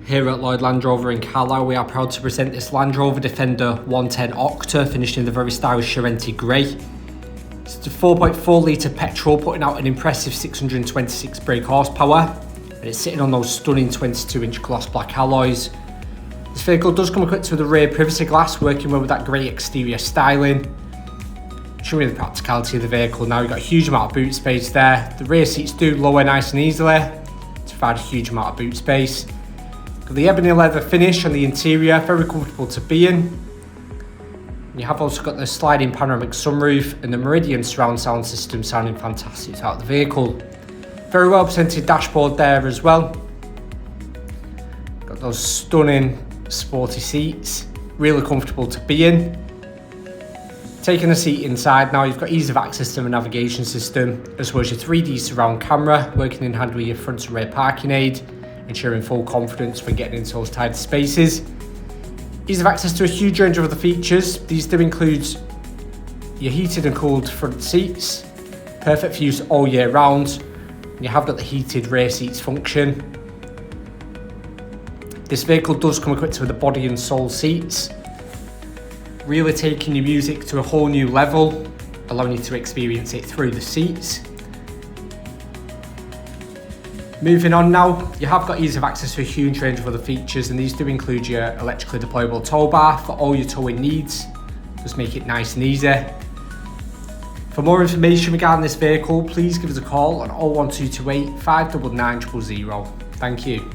Here at Lloyd Land Rover in Carlisle, we are proud to present this Land Rover Defender 110 Octa, finished in the very stylish Charente Grey. It's a 4.4 litre petrol, putting out an impressive 626 brake horsepower, and it's sitting on those stunning 22-inch gloss black alloys. This vehicle does come equipped with a rear privacy glass, working well with that grey exterior styling. Showing you the practicality of the vehicle now, you've got a huge amount of boot space there. The rear seats do lower nice and easily to provide a huge amount of boot space. Got the ebony leather finish on the interior, very comfortable to be in. And you have also got the sliding panoramic sunroof and the Meridian surround sound system sounding fantastic throughout the vehicle. Very well presented dashboard there as well. Got those stunning sporty seats, really comfortable to be in. Taking a seat inside now, you've got ease of access to the navigation system, as well as your 3D surround camera, working in hand with your front and rear parking aid, ensuring full confidence when getting into those tight spaces. Ease of access to a huge range of other features. These do include your heated and cooled front seats, perfect for use all year round. You have got the heated rear seats function. This vehicle does come equipped with the body and sole seats, really taking your music to a whole new level, allowing you to experience it through the seats. Moving on now, you have got ease of access to a huge range of other features, and these do include your electrically deployable tow bar for all your towing needs. Just make it nice and easy. For more information regarding this vehicle, please give us a call on 01228 599 000. Thank you.